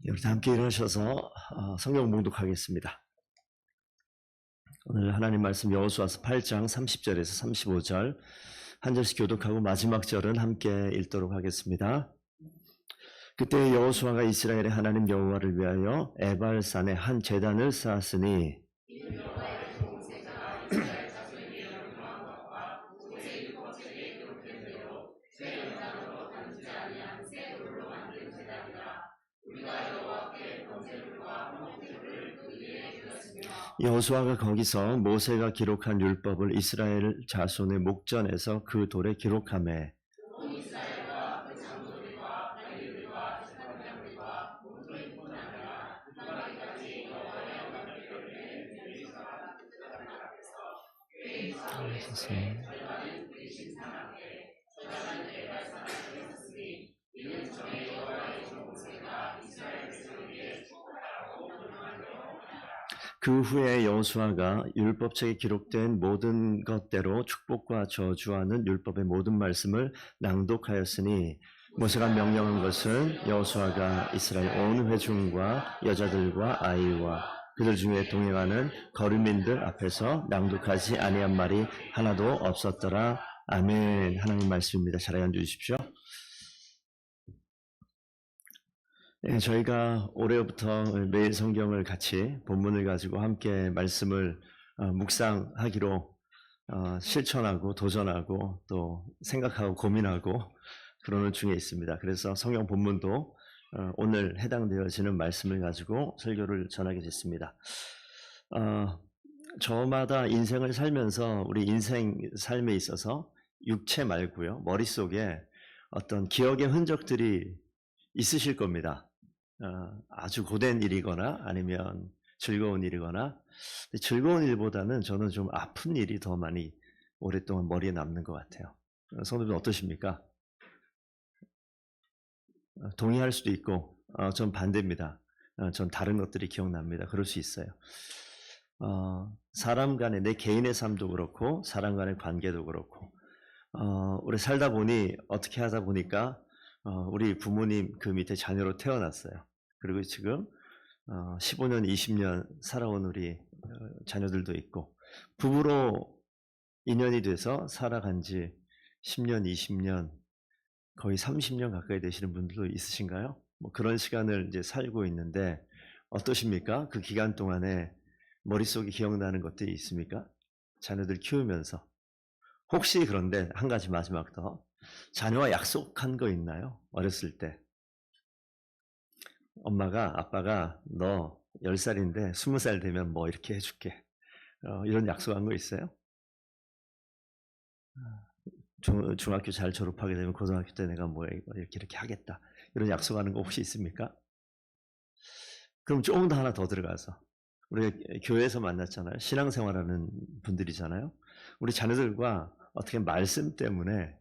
우리 다 함께 일어나셔서 성경 봉독하겠습니다. 오늘 하나님 말씀 여호수아서 8장 30절에서 35절 한 절씩 교독하고 마지막 절은 함께 읽도록 하겠습니다. 그때 여호수아가 이스라엘의 하나님 여호와를 위하여 에발산에 한 제단을 쌓았으니 여호수아가 거기서 모세가 기록한 율법을 이스라엘 자손의 목전에서 그 돌에 기록하매 그 후에 여호수아가 율법책에 기록된 모든 것대로 축복과 저주하는 율법의 모든 말씀을 낭독하였으니 모세가 명령한 것은 여호수아가 이스라엘 온 회중과 여자들과 아이와 그들 중에 동행하는 거류민들 앞에서 낭독하지 아니한 말이 하나도 없었더라. 아멘. 하나님 말씀입니다. 잘 앉아주십시오. 저희가 올해부터 매일 성경을 같이 본문을 가지고 함께 말씀을 묵상하기로 실천하고 도전하고 또 생각하고 고민하고 그러는 중에 있습니다. 그래서 성경 본문도 오늘 해당되어지는 말씀을 가지고 설교를 전하게 됐습니다. 저마다 인생을 살면서 우리 인생 삶에 있어서 육체 말고요, 머릿속에 어떤 기억의 흔적들이 있으실 겁니다. 아주 고된 일이거나 아니면 즐거운 일이거나, 즐거운 일보다는 저는 좀 아픈 일이 더 많이 오랫동안 머리에 남는 것 같아요. 성도님 어떠십니까? 동의할 수도 있고 전 반대입니다. 전 다른 것들이 기억납니다. 그럴 수 있어요. 사람 간의, 내 개인의 삶도 그렇고 사람 간의 관계도 그렇고 우리 살다 보니 어떻게 하다 보니까 우리 부모님 그 밑에 자녀로 태어났어요. 그리고 지금 15년, 20년 살아온 우리 자녀들도 있고, 부부로 인연이 돼서 살아간 지 10년, 20년, 거의 30년 가까이 되시는 분들도 있으신가요? 뭐 그런 시간을 이제 살고 있는데 어떠십니까? 그 기간 동안에 머릿속에 기억나는 것들이 있습니까? 자녀들 키우면서. 혹시 그런데 한 가지 마지막 더, 자녀와 약속한 거 있나요? 어렸을 때 엄마가, 아빠가 너 10살인데 20살 되면 뭐 이렇게 해줄게, 이런 약속한 거 있어요? 중학교 잘 졸업하게 되면 고등학교 때 내가 뭐 이렇게 하겠다, 이런 약속하는 거 혹시 있습니까? 그럼 조금 더 하나 더 들어가서, 우리가 교회에서 만났잖아요. 신앙생활하는 분들이잖아요. 우리 자녀들과 어떻게 말씀 때문에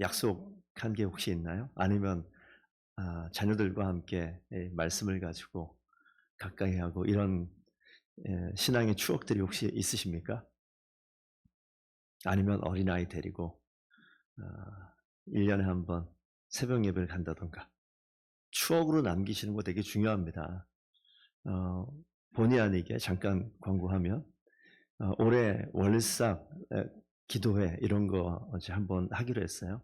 약속한 게 혹시 있나요? 아니면 자녀들과 함께 말씀을 가지고 가까이 하고 이런 신앙의 추억들이 혹시 있으십니까? 아니면 어린아이 데리고 1년에 한 번 새벽 예배를 간다던가, 추억으로 남기시는 거 되게 중요합니다. 본의 아니게 잠깐 광고하면 올해 월삭 기도회 이런 거 어제 한번 하기로 했어요.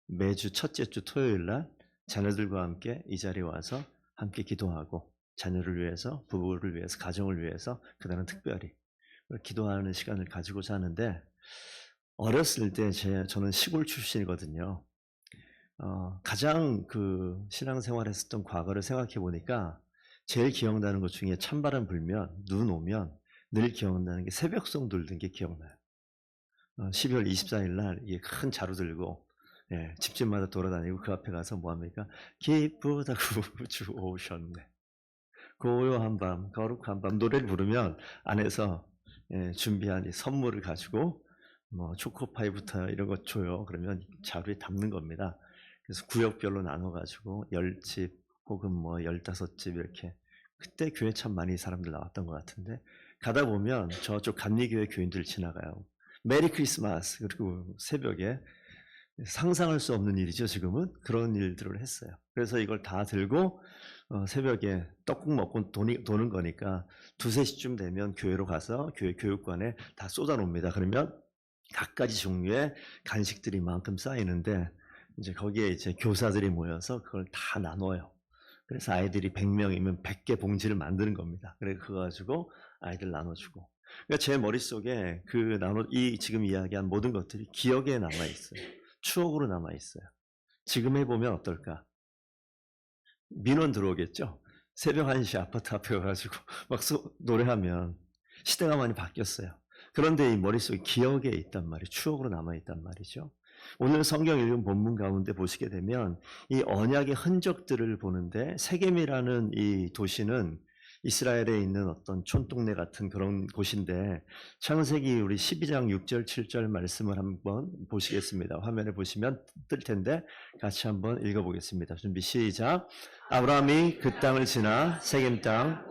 매주 첫째 주 토요일 날 자녀들과 함께 이 자리에 와서 함께 기도하고, 자녀를 위해서, 부부를 위해서, 가정을 위해서, 그다음에 특별히 기도하는 시간을 가지고자 하는데, 어렸을 때 저는 시골 출신이거든요. 가장 그 신앙생활 했었던 과거를 생각해 보니까 제일 기억나는 것 중에 찬바람 불면, 눈 오면 늘 기억나는 게 새벽송 들던 게 기억나요. 12월 24일 날 이게 큰 자루 들고 집집마다 돌아다니고 그 앞에 가서 뭐합니까? 기쁘다 구주 오셨네, 고요한 밤, 거룩한 밤, 노래를 부르면 안에서 준비한 이 선물을 가지고 뭐 초코파이부터 이런 거 줘요. 그러면 자루에 담는 겁니다. 그래서 구역별로 나눠가지고 10집 혹은 뭐 15집 이렇게. 그때 교회 참 많이 사람들 나왔던 것 같은데, 가다 보면 저쪽 감리교회 교인들 지나가요. 메리 크리스마스. 그리고 새벽에 상상할 수 없는 일이죠, 지금은. 그런 일들을 했어요. 그래서 이걸 다 들고 새벽에 떡국 먹고 도는 거니까 2-3시쯤 되면 교회로 가서 교회 교육관에 다 쏟아놉니다. 그러면 갖가지 종류의 간식들이 만큼 쌓이는데 이제 거기에 이제 교사들이 모여서 그걸 다 나눠요. 그래서 아이들이 100명이면 100개 봉지를 만드는 겁니다. 그래서 그거 가지고 아이들 나눠주고. 그러니까 제 머릿속에 지금 이야기한 모든 것들이 기억에 남아있어요. 추억으로 남아있어요. 지금 해보면 어떨까? 민원 들어오겠죠? 새벽 1시 아파트 앞에 가가지고 막 노래하면 시대가 많이 바뀌었어요. 그런데 이 머릿속에 기억에 있단 말이에요. 추억으로 남아있단 말이죠. 오늘 성경 읽은 본문 가운데 보시게 되면 이 언약의 흔적들을 보는데 세겜이라는 이 도시는 이스라엘에 있는 어떤 촌동네 같은 그런 곳인데 창세기 우리 12장 6절 7절 말씀을 한번 보시겠습니다. 화면에 보시면 뜰 텐데 같이 한번 읽어보겠습니다. 준비 시작. 아브라함이 그 땅을 지나 세겜 땅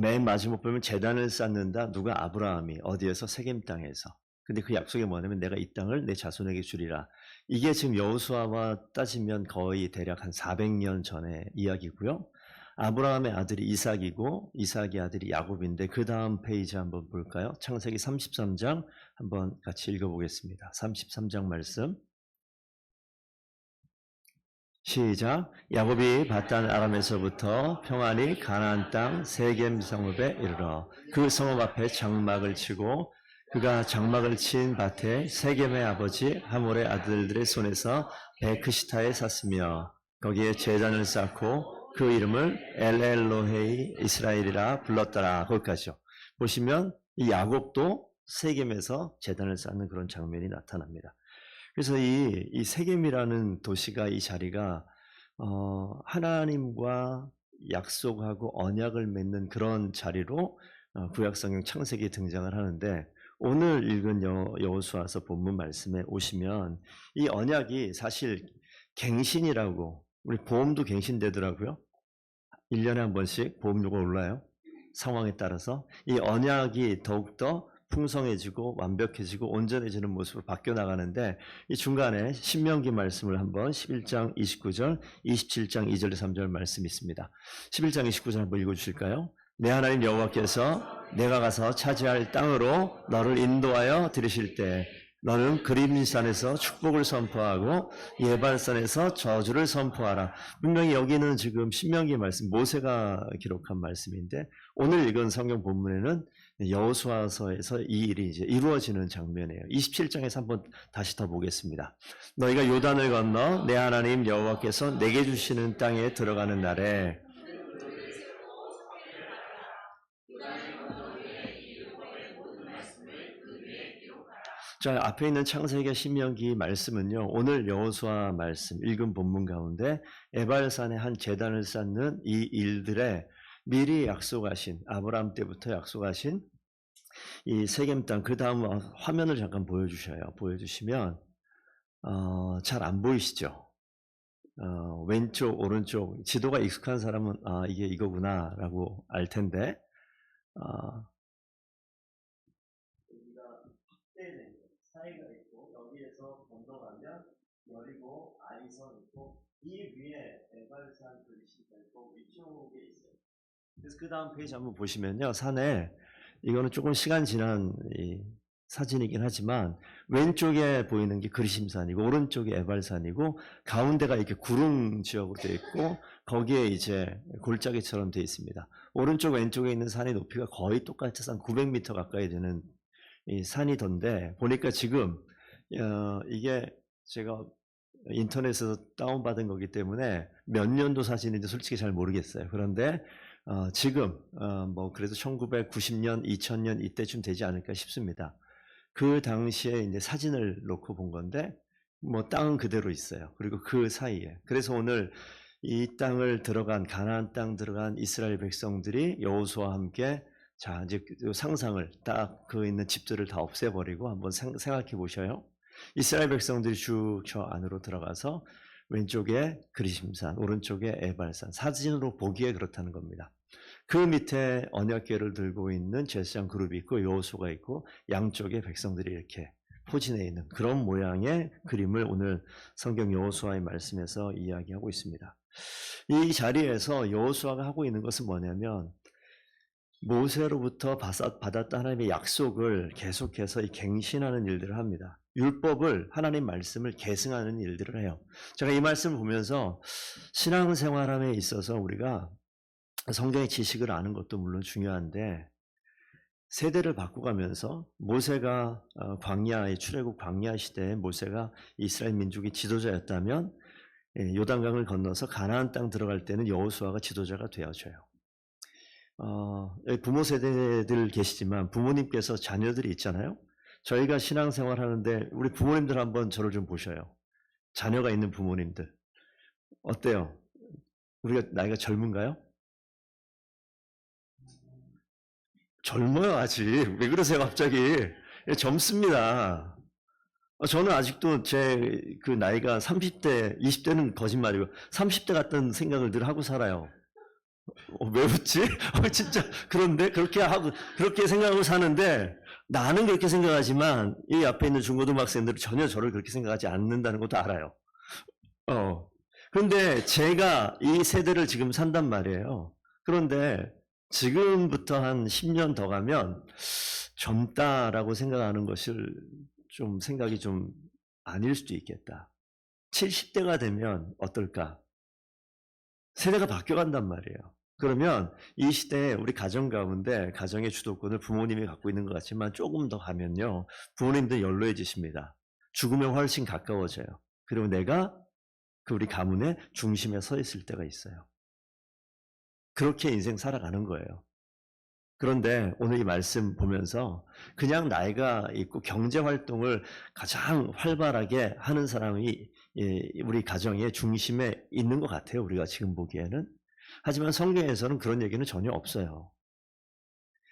맨 마지막 보면 제단을 쌓는다. 누가? 아브라함이. 어디에서? 세겜 땅에서. 근데 그 약속이 뭐냐면 내가 이 땅을 내 자손에게 주리라. 이게 지금 여호수아와 따지면 거의 대략 한 400년 전의 이야기고요. 아브라함의 아들이 이삭이고 이삭의 아들이 야곱인데 그 다음 페이지 한번 볼까요? 창세기 33장 한번 같이 읽어보겠습니다. 33장 말씀. 시작. 야곱이 밧단 아람에서부터 평안히 가나안 땅 세겜 성읍에 이르러 그 성읍 앞에 장막을 치고 그가 장막을 친 밭에 세겜의 아버지 하몰의 아들들의 손에서 베크시타에 샀으며 거기에 제단을 쌓고 그 이름을 엘엘로헤이 이스라엘이라 불렀더라. 거기까지요. 보시면 이 야곱도 세겜에서 제단을 쌓는 그런 장면이 나타납니다. 그래서 이 세겜이라는 도시가 이 자리가 하나님과 약속하고 언약을 맺는 그런 자리로 구약성경 창세기에 등장을 하는데 오늘 읽은 여호수아서 본문 말씀에 오시면 이 언약이 사실 갱신이라고 우리 보험도 갱신되더라고요. 1년에 한 번씩 보험료가 올라요. 상황에 따라서 이 언약이 더욱더 풍성해지고 완벽해지고 온전해지는 모습으로 바뀌어 나가는데 이 중간에 신명기 말씀을 한번 11장 29절, 27장 2절 3절 말씀이 있습니다. 11장 29절 한번 읽어주실까요? 내 하나님 여호와께서 내가 가서 차지할 땅으로 너를 인도하여 들이실 때 너는 그림산에서 축복을 선포하고 예발산에서 저주를 선포하라. 분명히 여기는 지금 신명기 말씀, 모세가 기록한 말씀인데 오늘 읽은 성경 본문에는 여호수아서에서 이 일이 이제 이루어지는 장면이에요. 27장에서 한번 다시 더 보겠습니다. 너희가 요단을 건너 내 하나님 여호와께서 내게 주시는 땅에 들어가는 날에 자, 앞에 있는 창세기 신명기 말씀은요. 오늘 여호수아 말씀 읽은 본문 가운데 에발산에 한 제단을 쌓는 이 일들에 미리 약속하신 아브라함 때부터 약속하신 이 세겜 땅 그 다음 화면을 잠깐 보여주시면 잘 안 보이시죠? 왼쪽 오른쪽 지도가 익숙한 사람은 이게 이거구나라고 알 텐데 사이가 있고 여기에서 건너가면 여리고 아이선 있고 이 위에 에발산 그리시가 있고 위쪽에 있어요. 그래서 그 다음 페이지 한번 보시면요. 산에 이거는 조금 시간 지난 이 사진이긴 하지만 왼쪽에 보이는 게 그리심산이고 오른쪽에 에발산이고 가운데가 이렇게 구릉 지역으로 되어 있고 거기에 이제 골짜기처럼 되어 있습니다. 오른쪽 왼쪽에 있는 산의 높이가 거의 똑같이 한 900m 가까이 되는 이 산이던데 보니까 지금 이게 제가 인터넷에서 다운받은 거기 때문에 몇 년도 사진인지 솔직히 잘 모르겠어요. 그런데 지금 뭐 그래도 1990년, 2000년 이때쯤 되지 않을까 싶습니다. 그 당시에 이제 사진을 놓고 본 건데 뭐 땅은 그대로 있어요. 그리고 그 사이에 그래서 오늘 이 땅을 들어간 가나안 땅 들어간 이스라엘 백성들이 여호수아와 함께 자 이제 그 상상을 딱 그 있는 집들을 다 없애버리고 한번 생각해 보셔요. 이스라엘 백성들이 쭉 저 안으로 들어가서 왼쪽에 그리심산, 오른쪽에 에발산, 사진으로 보기에 그렇다는 겁니다. 그 밑에 언약궤를 들고 있는 제사장 그룹이 있고 여호수아가 있고 양쪽에 백성들이 이렇게 포진해 있는 그런 모양의 그림을 오늘 성경 여호수아의 말씀에서 이야기하고 있습니다. 이 자리에서 여호수아가 하고 있는 것은 뭐냐면 모세로부터 받았던 하나님의 약속을 계속해서 갱신하는 일들을 합니다. 율법을, 하나님 말씀을 계승하는 일들을 해요. 제가 이 말씀을 보면서 신앙생활함에 있어서 우리가 성경의 지식을 아는 것도 물론 중요한데 세대를 바꿔가면서 모세가 광야의 출애굽 광야 시대에 모세가 이스라엘 민족의 지도자였다면 요단강을 건너서 가나안 땅 들어갈 때는 여호수아가 지도자가 되어져요. 여기 부모 세대들 계시지만 부모님께서 자녀들이 있잖아요. 저희가 신앙생활 하는데 우리 부모님들 한번 저를 좀 보셔요. 자녀가 있는 부모님들 어때요? 우리가 나이가 젊은가요? 젊어요 아직. 왜 그러세요 갑자기? 젊습니다. 저는 아직도 제 그 나이가 30대, 20대는 거짓말이고 30대 같다는 생각을 늘 하고 살아요. 왜 웃지? 진짜 그런데 그렇게 생각하고 사는데 나는 그렇게 생각하지만 이 앞에 있는 중고등학생들은 전혀 저를 그렇게 생각하지 않는다는 것도 알아요. 그런데 제가 이 세대를 지금 산단 말이에요. 그런데 지금부터 한 10년 더 가면 젊다라고 생각하는 것을 좀 생각이 좀 아닐 수도 있겠다. 70대가 되면 어떨까? 세대가 바뀌어간단 말이에요. 그러면 이 시대에 우리 가정 가운데 가정의 주도권을 부모님이 갖고 있는 것 같지만 조금 더 가면요. 부모님들 연로해지십니다. 죽으면 훨씬 가까워져요. 그리고 내가 그 우리 가문의 중심에 서 있을 때가 있어요. 그렇게 인생 살아가는 거예요. 그런데 오늘 이 말씀 보면서 그냥 나이가 있고 경제활동을 가장 활발하게 하는 사람이 우리 가정의 중심에 있는 것 같아요. 우리가 지금 보기에는. 하지만 성경에서는 그런 얘기는 전혀 없어요.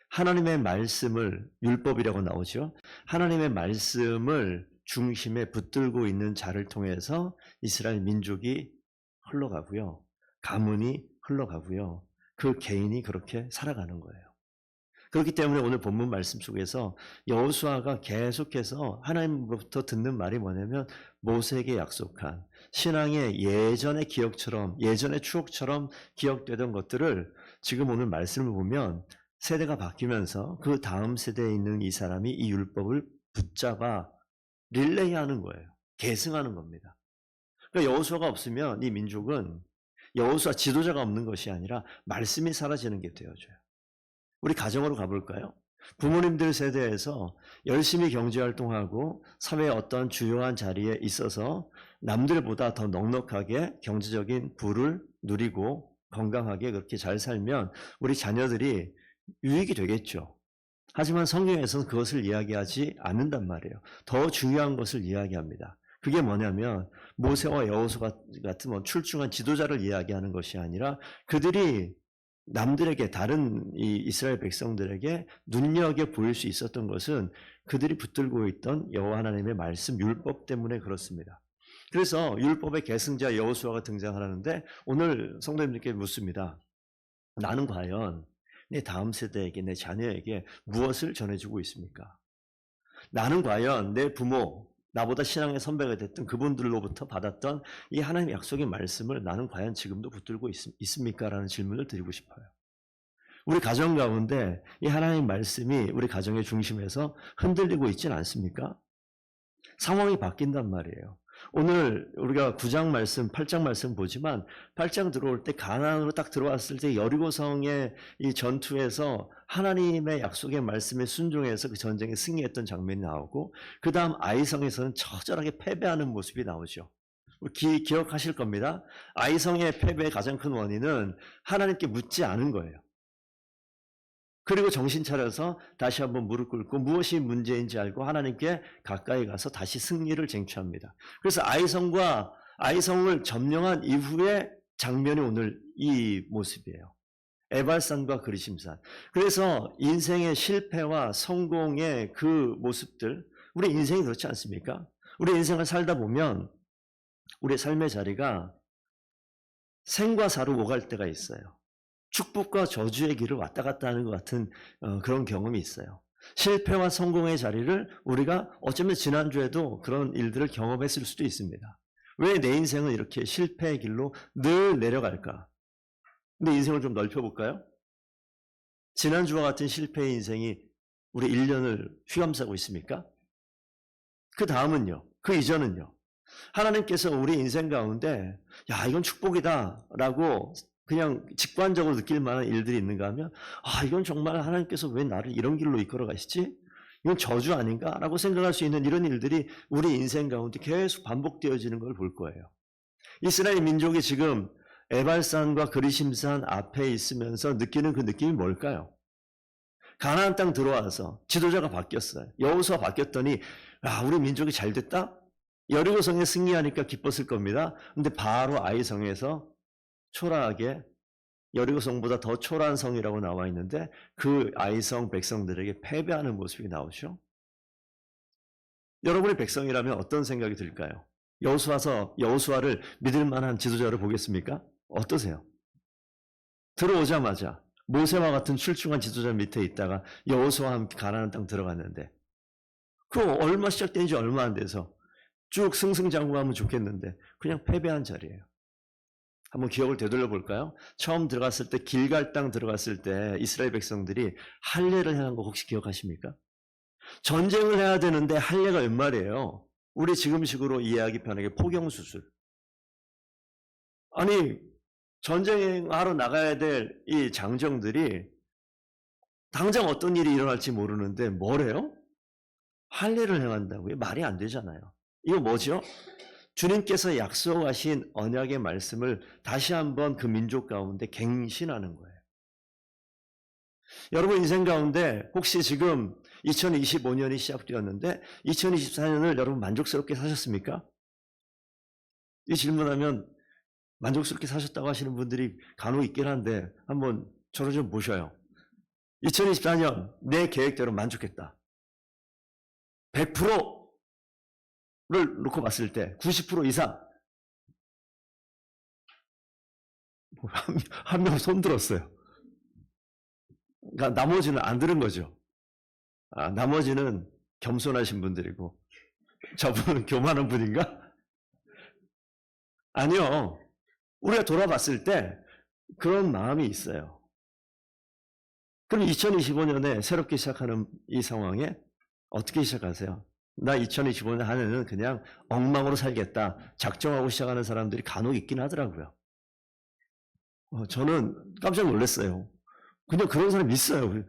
하나님의 말씀을, 율법이라고 나오죠. 하나님의 말씀을 중심에 붙들고 있는 자를 통해서 이스라엘 민족이 흘러가고요. 가문이 흘러가고요. 그 개인이 그렇게 살아가는 거예요. 그렇기 때문에 오늘 본문 말씀 속에서 여호수아가 계속해서 하나님으로부터 듣는 말이 뭐냐면 모세에게 약속한 신앙의 예전의 기억처럼, 예전의 추억처럼 기억되던 것들을 지금 오늘 말씀을 보면 세대가 바뀌면서 그 다음 세대에 있는 이 사람이 이 율법을 붙잡아 릴레이하는 거예요. 계승하는 겁니다. 그러니까 여호수아가 없으면 이 민족은 여호수아 지도자가 없는 것이 아니라 말씀이 사라지는 게 되어져요. 우리 가정으로 가볼까요? 부모님들 세대에서 열심히 경제활동하고 사회의 어떤 주요한 자리에 있어서 남들보다 더 넉넉하게 경제적인 부를 누리고 건강하게 그렇게 잘 살면 우리 자녀들이 유익이 되겠죠. 하지만 성경에서는 그것을 이야기하지 않는단 말이에요. 더 중요한 것을 이야기합니다. 그게 뭐냐면 모세와 여호수아 같은 출중한 지도자를 이야기하는 것이 아니라 그들이 남들에게 다른 이 이스라엘 백성들에게 눈여겨 보일 수 있었던 것은 그들이 붙들고 있던 여호와 하나님의 말씀 율법 때문에 그렇습니다. 그래서 율법의 계승자 여호수아가 등장하는데 오늘 성도님들께 묻습니다. 나는 과연 내 다음 세대에게 내 자녀에게 무엇을 전해주고 있습니까? 나는 과연 내 부모 나보다 신앙의 선배가 됐던 그분들로부터 받았던 이 하나님의 약속의 말씀을 나는 과연 지금도 붙들고 있습니까? 라는 질문을 드리고 싶어요. 우리 가정 가운데 이 하나님의 말씀이 우리 가정의 중심에서 흔들리고 있지는 않습니까? 상황이 바뀐단 말이에요. 오늘 우리가 9장 말씀, 8장 말씀 보지만 8장 들어올 때 가나안으로 딱 들어왔을 때 여리고성의 이 전투에서 하나님의 약속의 말씀에 순종해서 그 전쟁에 승리했던 장면이 나오고 그 다음 아이성에서는 처절하게 패배하는 모습이 나오죠. 기억하실 겁니다. 아이성의 패배의 가장 큰 원인은 하나님께 묻지 않은 거예요. 그리고 정신 차려서 다시 한번 무릎 꿇고 무엇이 문제인지 알고 하나님께 가까이 가서 다시 승리를 쟁취합니다. 그래서 아이성을 점령한 이후의 장면이 오늘 이 모습이에요. 에발산과 그리심산. 그래서 인생의 실패와 성공의 그 모습들, 우리 인생이 그렇지 않습니까? 우리 인생을 살다 보면 우리의 삶의 자리가 생과 사로 오갈 때가 있어요. 축복과 저주의 길을 왔다 갔다 하는 것 같은 그런 경험이 있어요. 실패와 성공의 자리를 우리가 어쩌면 지난주에도 그런 일들을 경험했을 수도 있습니다. 왜 내 인생은 이렇게 실패의 길로 늘 내려갈까? 근데 인생을 좀 넓혀볼까요? 지난주와 같은 실패의 인생이 우리 1년을 휘감싸고 있습니까? 그 다음은요? 그 이전은요? 하나님께서 우리 인생 가운데 야 이건 축복이다 라고 그냥 직관적으로 느낄 만한 일들이 있는가 하면 이건 정말 하나님께서 왜 나를 이런 길로 이끌어 가시지? 이건 저주 아닌가? 라고 생각할 수 있는 이런 일들이 우리 인생 가운데 계속 반복되어지는 걸 볼 거예요. 이스라엘 민족이 지금 에발산과 그리심산 앞에 있으면서 느끼는 그 느낌이 뭘까요? 가나안 땅 들어와서 지도자가 바뀌었어요. 여호수아 바뀌었더니 우리 민족이 잘 됐다? 여리고성에 승리하니까 기뻤을 겁니다. 근데 바로 아이성에서 초라하게 여리고성보다 더 초라한 성이라고 나와 있는데 그 아이성 백성들에게 패배하는 모습이 나오죠. 여러분의 백성이라면 어떤 생각이 들까요? 여호수아를 믿을 만한 지도자로 보겠습니까? 어떠세요? 들어오자마자 모세와 같은 출중한 지도자 밑에 있다가 여호수아와 함께 가나안 땅 들어갔는데 그 시작된 지 얼마 안 돼서 쭉 승승장구하면 좋겠는데 그냥 패배한 자리예요. 한번 기억을 되돌려 볼까요? 처음 들어갔을 때 길갈 땅 들어갔을 때 이스라엘 백성들이 할례를 행한 거 혹시 기억하십니까? 전쟁을 해야 되는데 할례가 웬 말이에요? 우리 지금식으로 이해하기 편하게 포경수술. 아니 전쟁하러 나가야 될 이 장정들이 당장 어떤 일이 일어날지 모르는데 뭐래요? 할례를 행한다고요? 말이 안 되잖아요. 이거 뭐죠? 주님께서 약속하신 언약의 말씀을 다시 한번 그 민족 가운데 갱신하는 거예요. 여러분 인생 가운데 혹시 지금 2025년이 시작되었는데 2024년을 여러분 만족스럽게 사셨습니까? 이 질문하면 만족스럽게 사셨다고 하시는 분들이 간혹 있긴 한데 한번 저를 좀 보셔요. 2024년 내 계획대로 만족했다. 100%를 놓고 봤을 때 90% 이상 한 명 손 들었어요. 그러니까 나머지는 안 들은 거죠. 나머지는 겸손하신 분들이고 저분은 교만한 분인가? 아니요. 우리가 돌아봤을 때 그런 마음이 있어요. 그럼 2025년에 새롭게 시작하는 이 상황에 어떻게 시작하세요? 나 2025년 한 해는 그냥 엉망으로 살겠다. 작정하고 시작하는 사람들이 간혹 있긴 하더라고요. 저는 깜짝 놀랐어요. 그냥 그런 사람이 있어요.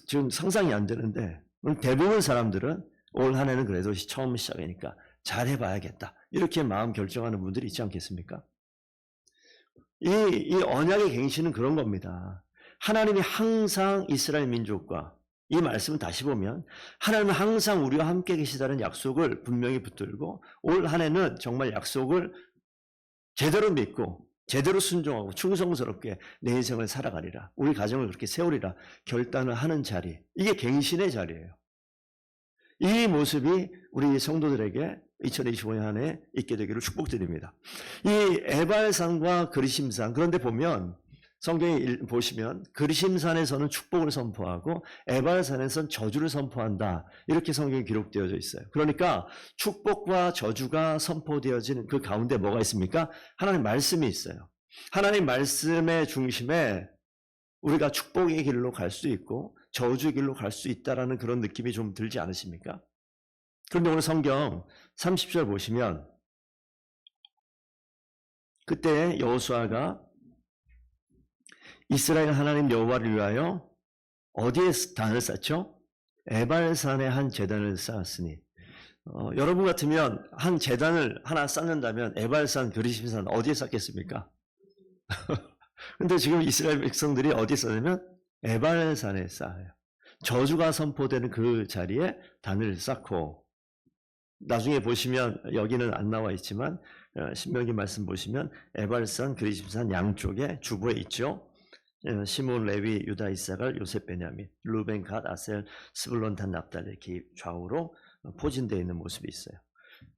지금 상상이 안 되는데 대부분 사람들은 올 한 해는 그래도 처음 시작이니까 잘해봐야겠다. 이렇게 마음 결정하는 분들이 있지 않겠습니까? 이 언약의 갱신은 그런 겁니다. 하나님이 항상 이스라엘 민족과 이 말씀을 다시 보면 하나님은 항상 우리와 함께 계시다는 약속을 분명히 붙들고 올 한 해는 정말 약속을 제대로 믿고 제대로 순종하고 충성스럽게 내 인생을 살아가리라. 우리 가정을 그렇게 세우리라. 결단을 하는 자리. 이게 갱신의 자리예요. 이 모습이 우리 성도들에게 2025년 한 해 있게 되기를 축복드립니다. 이 에발산과 그리심산, 그런데 보면 성경에 보시면 그리심산에서는 축복을 선포하고 에발산에서는 저주를 선포한다. 이렇게 성경에 기록되어져 있어요. 그러니까 축복과 저주가 선포되어지는 그 가운데 뭐가 있습니까? 하나님 말씀이 있어요. 하나님 말씀의 중심에 우리가 축복의 길로 갈 수 있고 저주의 길로 갈 수 있다라는 그런 느낌이 좀 들지 않으십니까? 그런데 오늘 성경 30절 보시면 그때 여호수아가 이스라엘 하나님 여호와를 위하여 어디에 단을 쌓죠? 에발산에 한 제단을 쌓았으니 여러분 같으면 한 제단을 하나 쌓는다면 에발산, 그리심산 어디에 쌓겠습니까? 근데 지금 이스라엘 백성들이 어디에 쌓냐면 에발산에 쌓아요. 저주가 선포되는 그 자리에 단을 쌓고 나중에 보시면 여기는 안 나와 있지만 신명기 말씀 보시면 에발산, 그리심산 양쪽에 주부에 있죠. 시몬, 레위, 유다, 이사갈, 요셉, 베냐민, 루벤, 갓, 아셀, 스불론, 단, 납달리 이렇게 좌우로 포진되어 있는 모습이 있어요.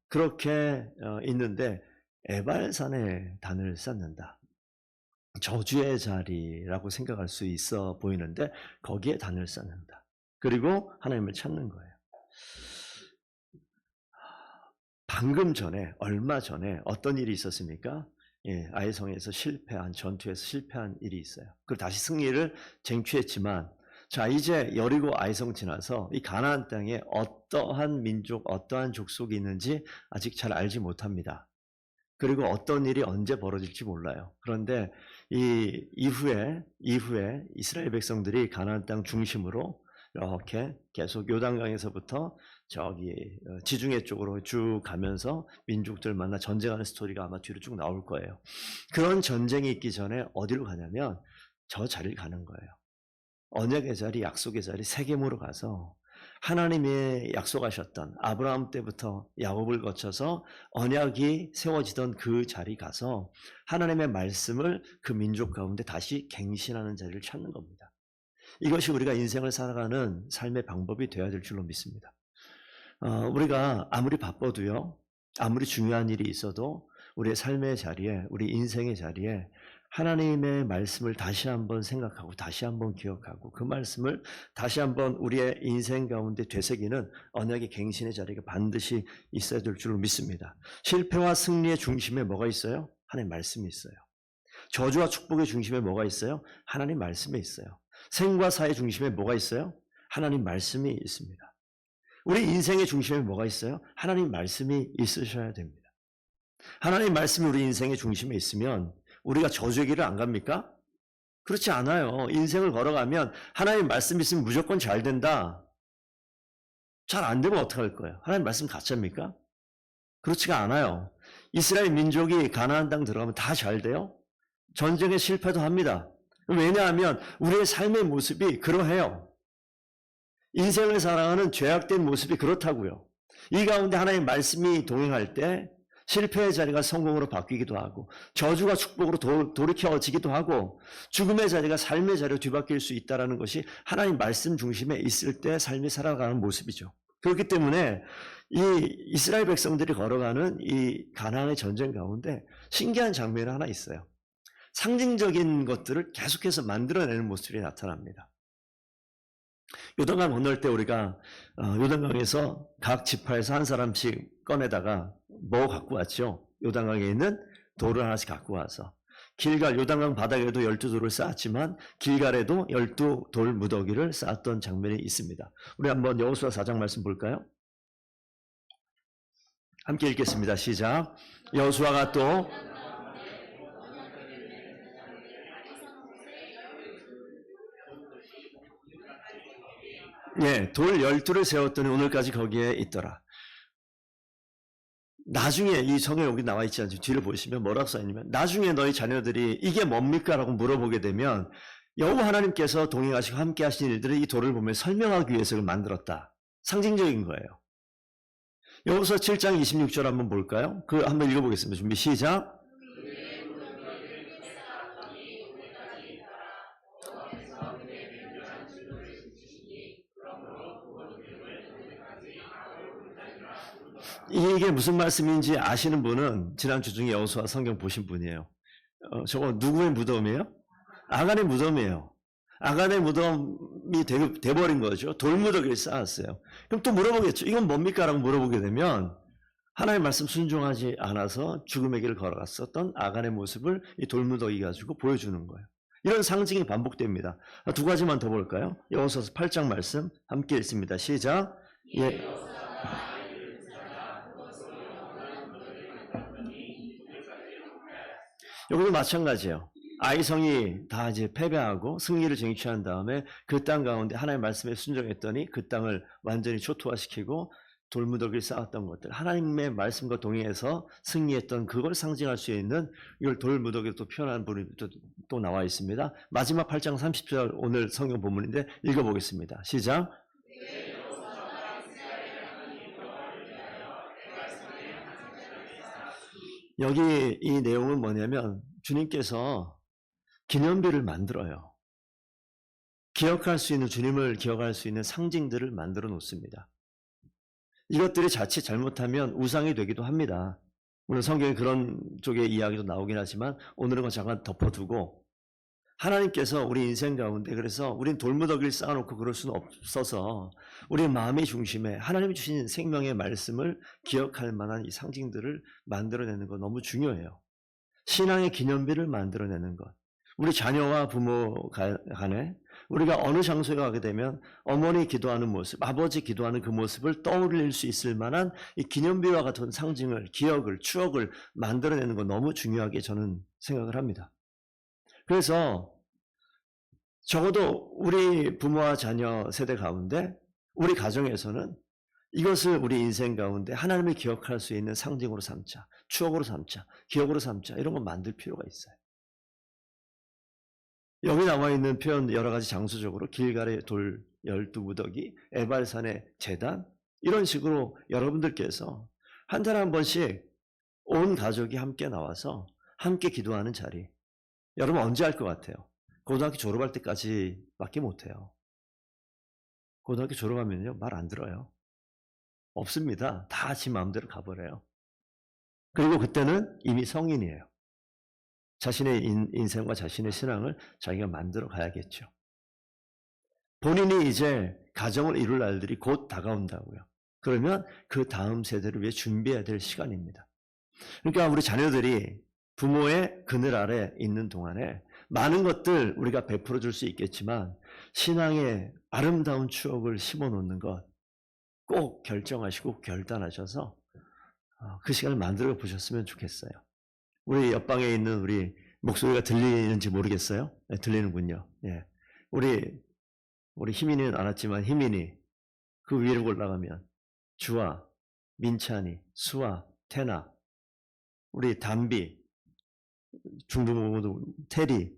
그렇게 있는데 에발산에 단을 쌓는다. 저주의 자리라고 생각할 수 있어 보이는데 거기에 단을 쌓는다. 그리고 하나님을 찾는 거예요. 방금 전에, 얼마 전에 어떤 일이 있었습니까? 예, 아이성에서 전투에서 실패한 일이 있어요. 그리고 다시 승리를 쟁취했지만, 자, 이제 여리고 아이성 지나서 이 가나안 땅에 어떠한 민족, 어떠한 족속이 있는지 아직 잘 알지 못합니다. 그리고 어떤 일이 언제 벌어질지 몰라요. 그런데 이 이후에 이스라엘 백성들이 가나안 땅 중심으로 이렇게 계속 요단강에서부터 저기 지중해 쪽으로 쭉 가면서 민족들 만나 전쟁하는 스토리가 아마 뒤로 쭉 나올 거예요. 그런 전쟁이 있기 전에 어디로 가냐면 저 자리를 가는 거예요. 언약의 자리, 약속의 자리, 세겜으로 가서 하나님이 약속하셨던 아브라함 때부터 야곱을 거쳐서 언약이 세워지던 그 자리 가서 하나님의 말씀을 그 민족 가운데 다시 갱신하는 자리를 찾는 겁니다. 이것이 우리가 인생을 살아가는 삶의 방법이 되어야 될 줄로 믿습니다. 우리가 아무리 바빠도요, 아무리 중요한 일이 있어도 우리의 삶의 자리에, 우리 인생의 자리에 하나님의 말씀을 다시 한번 생각하고 다시 한번 기억하고 그 말씀을 다시 한번 우리의 인생 가운데 되새기는 언약의 갱신의 자리가 반드시 있어야 될 줄로 믿습니다. 실패와 승리의 중심에 뭐가 있어요? 하나님 말씀이 있어요. 저주와 축복의 중심에 뭐가 있어요? 하나님 말씀에 있어요. 생과 사의 중심에 뭐가 있어요? 하나님 말씀이 있습니다. 우리 인생의 중심에 뭐가 있어요? 하나님 말씀이 있으셔야 됩니다. 하나님 말씀이 우리 인생의 중심에 있으면 우리가 저주의 길을 안 갑니까? 그렇지 않아요. 인생을 걸어가면 하나님 말씀 있으면 무조건 잘 된다. 잘 안 되면 어떡할 거예요? 하나님 말씀 가짜입니까? 그렇지가 않아요. 이스라엘 민족이 가나안 땅 들어가면 다 잘 돼요? 전쟁에 실패도 합니다. 왜냐하면 우리의 삶의 모습이 그러해요. 인생을 살아가는 죄악된 모습이 그렇다고요. 이 가운데 하나님의 말씀이 동행할 때 실패의 자리가 성공으로 바뀌기도 하고 저주가 축복으로 돌이켜지기도 하고 죽음의 자리가 삶의 자리로 뒤바뀔 수 있다는 것이 하나님 말씀 중심에 있을 때 삶이 살아가는 모습이죠. 그렇기 때문에 이 이스라엘 백성들이 걸어가는 이 가나안의 전쟁 가운데 신기한 장면이 하나 있어요. 상징적인 것들을 계속해서 만들어내는 모습이 나타납니다. 요단강 건널 때 우리가 요단강에서 각 지파에서 한 사람씩 꺼내다가 뭐 갖고 왔죠? 요단강에 있는 돌을 하나씩 갖고 와서 길갈 요단강 바닥에도 12돌을 쌓았지만 길갈에도 12돌 무더기를 쌓았던 장면이 있습니다. 우리 한번 여호수아 4장 말씀 볼까요? 함께 읽겠습니다. 시작. 여호수아가 또 돌 12를 세웠더니 오늘까지 거기에 있더라. 나중에 이 성경에 여기 나와 있지 않죠? 뒤를 보시면 뭐라고 써있냐면 나중에 너희 자녀들이 이게 뭡니까? 라고 물어보게 되면 여호와 하나님께서 동행하시고 함께 하신 일들을 이 돌을 보면 설명하기 위해서 만들었다. 상징적인 거예요. 여호수아 7장 26절 한번 볼까요? 그 한번 읽어보겠습니다. 준비 시작. 이게 무슨 말씀인지 아시는 분은 지난주 중에 여호수아 성경 보신 분이에요. 저거 누구의 무덤이에요? 아간의 무덤이에요. 아간의 무덤이 돼버린 거죠. 돌무더기를 쌓았어요. 그럼 또 물어보겠죠. 이건 뭡니까? 라고 물어보게 되면 하나님의 말씀 순종하지 않아서 죽음의 길을 걸어갔었던 아간의 모습을 이 돌무더기 가지고 보여주는 거예요. 이런 상징이 반복됩니다. 두 가지만 더 볼까요? 여호수아서 8장 말씀 함께 읽습니다. 시작. 여기도 마찬가지예요. 아이성이 다 이제 패배하고 승리를 쟁취한 다음에 그 땅 가운데 하나님의 말씀에 순종했더니 그 땅을 완전히 초토화시키고 돌무더기를 쌓았던 것들, 하나님의 말씀과 동의해서 승리했던 그걸 상징할 수 있는 이걸 돌무더기로 또 표현한 부분이 또 나와 있습니다. 마지막 8장 30절 오늘 성경 본문인데 읽어보겠습니다. 시작. 여기 이 내용은 뭐냐면 주님께서 기념비를 만들어요. 기억할 수 있는, 주님을 기억할 수 있는 상징들을 만들어 놓습니다. 이것들이 자칫 잘못하면 우상이 되기도 합니다. 물론 성경에 그런 쪽의 이야기도 나오긴 하지만 오늘은 잠깐 덮어두고, 하나님께서 우리 인생 가운데, 그래서 우린 돌무더기를 쌓아놓고 그럴 수는 없어서 우리 마음의 중심에 하나님이 주신 생명의 말씀을 기억할 만한 이 상징들을 만들어내는 것 너무 중요해요. 신앙의 기념비를 만들어내는 것. 우리 자녀와 부모 간에 우리가 어느 장소에 가게 되면 어머니 기도하는 모습, 아버지 기도하는 그 모습을 떠올릴 수 있을 만한 이 기념비와 같은 상징을, 기억을, 추억을 만들어내는 것 너무 중요하게 저는 생각을 합니다. 그래서 적어도 우리 부모와 자녀 세대 가운데, 우리 가정에서는 이것을 우리 인생 가운데 하나님을 기억할 수 있는 상징으로 삼자, 추억으로 삼자, 기억으로 삼자, 이런 거 만들 필요가 있어요. 여기 나와 있는 표현 여러 가지 장소적으로 길갈의 돌 12무더기, 에발산의 제단, 이런 식으로 여러분들께서 한 달에 한 번씩 온 가족이 함께 나와서 함께 기도하는 자리, 여러분 언제 할 것 같아요? 고등학교 졸업할 때까지밖에 못해요. 고등학교 졸업하면요 말 안 들어요. 없습니다. 다 지 마음대로 가버려요. 그리고 그때는 이미 성인이에요. 자신의 인생과 자신의 신앙을 자기가 만들어 가야겠죠. 본인이 이제 가정을 이룰 날들이 곧 다가온다고요. 그러면 그 다음 세대를 위해 준비해야 될 시간입니다. 그러니까 우리 자녀들이 부모의 그늘 아래 있는 동안에 많은 것들 우리가 베풀어 줄 수 있겠지만 신앙의 아름다운 추억을 심어 놓는 것 꼭 결정하시고 결단하셔서 그 시간을 만들어 보셨으면 좋겠어요. 우리 옆방에 있는 우리 목소리가 들리는지 모르겠어요? 네, 들리는군요. 예. 우리 희민이는 안 왔지만 희민이 그 위로 올라가면 주아, 민찬이, 수아, 태나, 우리 담비, 중등부모도 태리,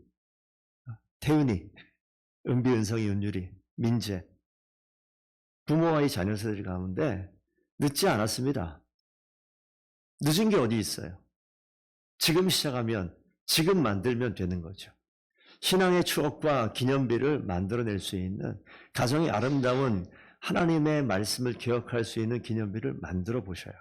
태은이, 은비, 은성이, 은유리, 민재, 부모와의 자녀 세대 가운데 늦지 않았습니다. 늦은 게 어디 있어요? 지금 시작하면, 지금 만들면 되는 거죠. 신앙의 추억과 기념비를 만들어낼 수 있는, 가정의 아름다운 하나님의 말씀을 기억할 수 있는 기념비를 만들어 보셔요.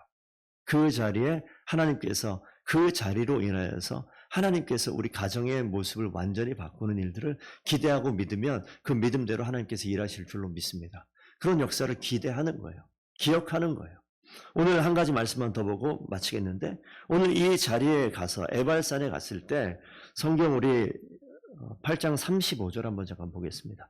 그 자리에 하나님께서, 그 자리로 인하여서 하나님께서 우리 가정의 모습을 완전히 바꾸는 일들을 기대하고 믿으면 그 믿음대로 하나님께서 일하실 줄로 믿습니다. 그런 역사를 기대하는 거예요. 기억하는 거예요. 오늘 한 가지 말씀만 더 보고 마치겠는데, 오늘 이 자리에 가서 에발산에 갔을 때 성경 우리 8장 35절 한번 잠깐 보겠습니다.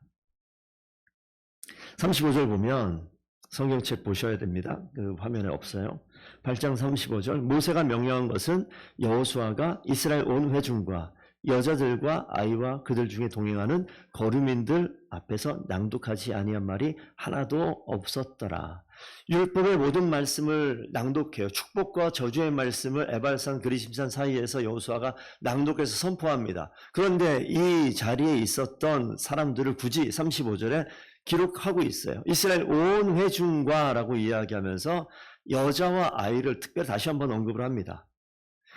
35절 보면 성경책 보셔야 됩니다. 그 화면에 없어요. 8장 35절, 모세가 명령한 것은 여호수아가 이스라엘 온 회중과 여자들과 아이와 그들 중에 동행하는 거류민들 앞에서 낭독하지 아니한 말이 하나도 없었더라. 율법의 모든 말씀을 낭독해요. 축복과 저주의 말씀을 에발산 그리심산 사이에서 여호수아가 낭독해서 선포합니다. 그런데 이 자리에 있었던 사람들을 굳이 35절에 기록하고 있어요. 이스라엘 온 회중과 라고 이야기하면서 여자와 아이를 특별히 다시 한번 언급을 합니다.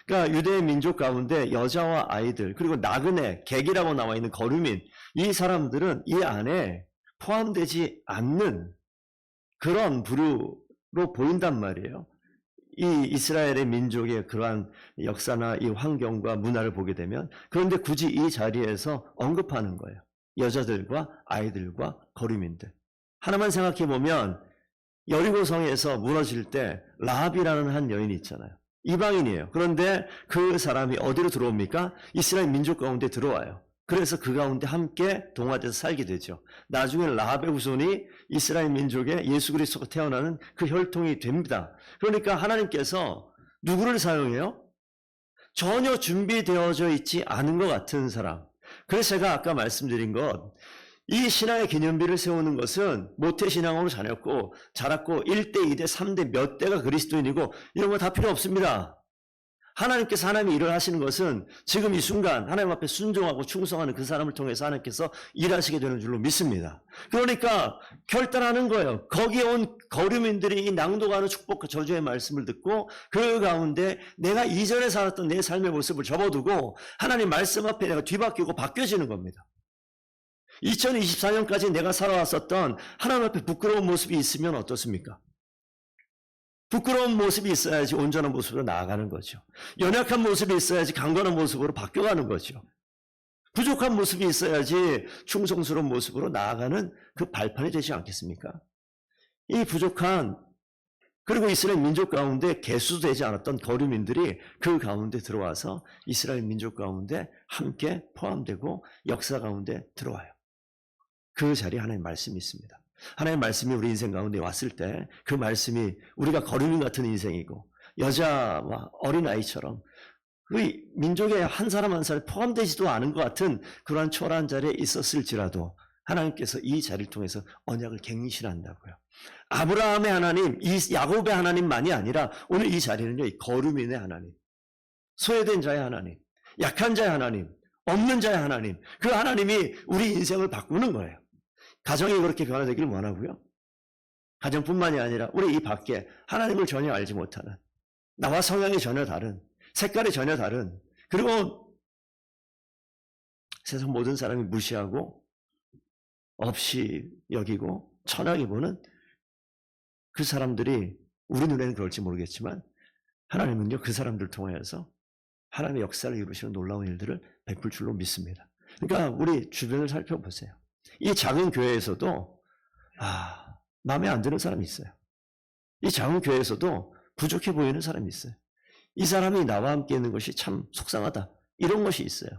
그러니까 유대 민족 가운데 여자와 아이들, 그리고 나그네, 객이라고 나와 있는 거류민, 이 사람들은 이 안에 포함되지 않는 그런 부류로 보인단 말이에요. 이 이스라엘의 민족의 그러한 역사나 이 환경과 문화를 보게 되면. 그런데 굳이 이 자리에서 언급하는 거예요. 여자들과 아이들과 거류민들. 하나만 생각해 보면 여리고성에서 무너질 때 라합이라는 한 여인이 있잖아요. 이방인이에요. 그런데 그 사람이 어디로 들어옵니까? 이스라엘 민족 가운데 들어와요. 그래서 그 가운데 함께 동화돼서 살게 되죠. 나중에 라합의 후손이 이스라엘 민족의 예수 그리스도가 태어나는 그 혈통이 됩니다. 그러니까 하나님께서 누구를 사용해요? 전혀 준비되어져 있지 않은 것 같은 사람. 그래서 제가 아까 말씀드린 것, 이 신앙의 기념비를 세우는 것은 모태신앙으로 자랐고 1대, 2대, 3대 몇 대가 그리스도인이고 이런 거 다 필요 없습니다. 하나님께서 하나님이 일을 하시는 것은 지금 이 순간 하나님 앞에 순종하고 충성하는 그 사람을 통해서 하나님께서 일하시게 되는 줄로 믿습니다. 그러니까 결단하는 거예요. 거기에 온 거류민들이 이 낭독하는 축복과 저주의 말씀을 듣고 그 가운데 내가 이전에 살았던 내 삶의 모습을 접어두고 하나님 말씀 앞에 내가 뒤바뀌고 바뀌어지는 겁니다. 2024년까지 내가 살아왔었던 하나님 앞에 부끄러운 모습이 있으면 어떻습니까? 부끄러운 모습이 있어야지 온전한 모습으로 나아가는 거죠. 연약한 모습이 있어야지 강건한 모습으로 바뀌어가는 거죠. 부족한 모습이 있어야지 충성스러운 모습으로 나아가는 그 발판이 되지 않겠습니까? 이 부족한, 그리고 이스라엘 민족 가운데 개수되지 않았던 거류민들이 그 가운데 들어와서 이스라엘 민족 가운데 함께 포함되고 역사 가운데 들어와요. 그 자리에 하나님의 말씀이 있습니다. 하나님의 말씀이 우리 인생 가운데 왔을 때 그 말씀이 우리가 거류민 같은 인생이고 여자와 어린아이처럼 그 민족의 한 사람 한 사람 포함되지도 않은 것 같은 그러한 초라한 자리에 있었을지라도 하나님께서 이 자리를 통해서 언약을 갱신한다고요. 아브라함의 하나님, 이 야곱의 하나님만이 아니라 오늘 이 자리는요, 이 거류민의 하나님, 소외된 자의 하나님, 약한 자의 하나님, 없는 자의 하나님, 그 하나님이 우리 인생을 바꾸는 거예요. 가정이 그렇게 변화되기를 원하고요. 가정뿐만이 아니라 우리 이 밖에 하나님을 전혀 알지 못하는, 나와 성향이 전혀 다른, 색깔이 전혀 다른, 그리고 세상 모든 사람이 무시하고 없이 여기고 천하게 보는 그 사람들이 우리 눈에는 그럴지 모르겠지만 하나님은요, 그 사람들을 통해서 하나님의 역사를 이루시는 놀라운 일들을 베풀 줄로 믿습니다. 그러니까 우리 주변을 살펴보세요. 이 작은 교회에서도 마음에 안 드는 사람이 있어요. 이 작은 교회에서도 부족해 보이는 사람이 있어요. 이 사람이 나와 함께 있는 것이 참 속상하다, 이런 것이 있어요.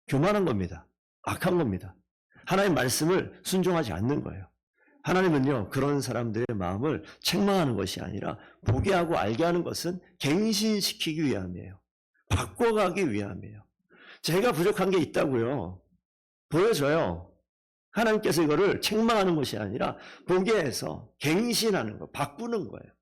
교만한 겁니다. 악한 겁니다. 하나님의 말씀을 순종하지 않는 거예요. 하나님은요, 그런 사람들의 마음을 책망하는 것이 아니라 보게 하고 알게 하는 것은 갱신시키기 위함이에요. 바꿔가기 위함이에요. 제가 부족한 게 있다고요, 보여줘요. 하나님께서 이거를 책망하는 것이 아니라 보게 해서 갱신하는 거, 바꾸는 거예요.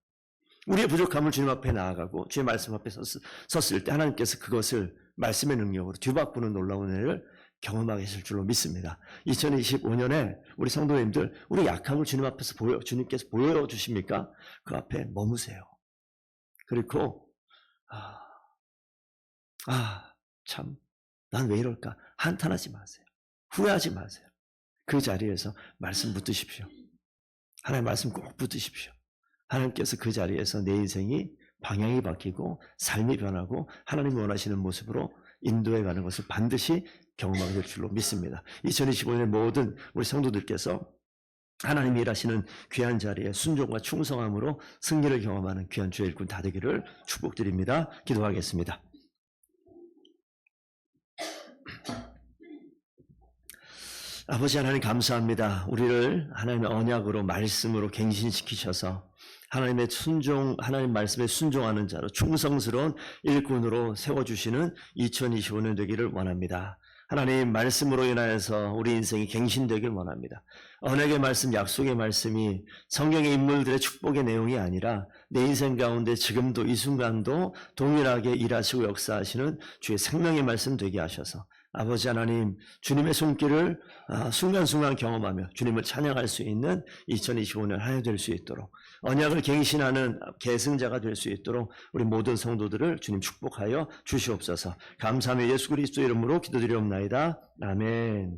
우리의 부족함을 주님 앞에 나아가고 주의 말씀 앞에 섰을 때 하나님께서 그것을 말씀의 능력으로 뒤바꾸는 놀라운 은혜를 경험하게 하실 줄로 믿습니다. 2025년에 우리 성도님들, 우리 약함을 주님 앞에서 주님께서 보여주십니까? 그 앞에 머무세요. 그리고 참, 난 왜 이럴까? 한탄하지 마세요. 후회하지 마세요. 그 자리에서 말씀 붙드십시오. 하나님 말씀 꼭 붙드십시오. 하나님께서 그 자리에서 내 인생이 방향이 바뀌고 삶이 변하고 하나님이 원하시는 모습으로 인도해 가는 것을 반드시 경험하게 될 줄로 믿습니다. 2025년의 모든 우리 성도들께서 하나님이 일하시는 귀한 자리에 순종과 충성함으로 승리를 경험하는 귀한 주의 일꾼 다 되기를 축복드립니다. 기도하겠습니다. 아버지 하나님 감사합니다. 우리를 하나님의 언약으로 말씀으로 갱신시키셔서 하나님의 순종, 하나님 말씀에 순종하는 자로 충성스러운 일꾼으로 세워주시는 2025년 되기를 원합니다. 하나님 말씀으로 인하여서 우리 인생이 갱신되길 원합니다. 언약의 말씀, 약속의 말씀이 성경의 인물들의 축복의 내용이 아니라 내 인생 가운데 지금도 이 순간도 동일하게 일하시고 역사하시는 주의 생명의 말씀 되게 하셔서 아버지 하나님, 주님의 손길을 순간순간 경험하며 주님을 찬양할 수 있는 2025년 한 해 될 수 있도록, 언약을 갱신하는 계승자가 될 수 있도록 우리 모든 성도들을 주님 축복하여 주시옵소서. 감사하며 예수 그리스도 이름으로 기도드리옵나이다. 아멘.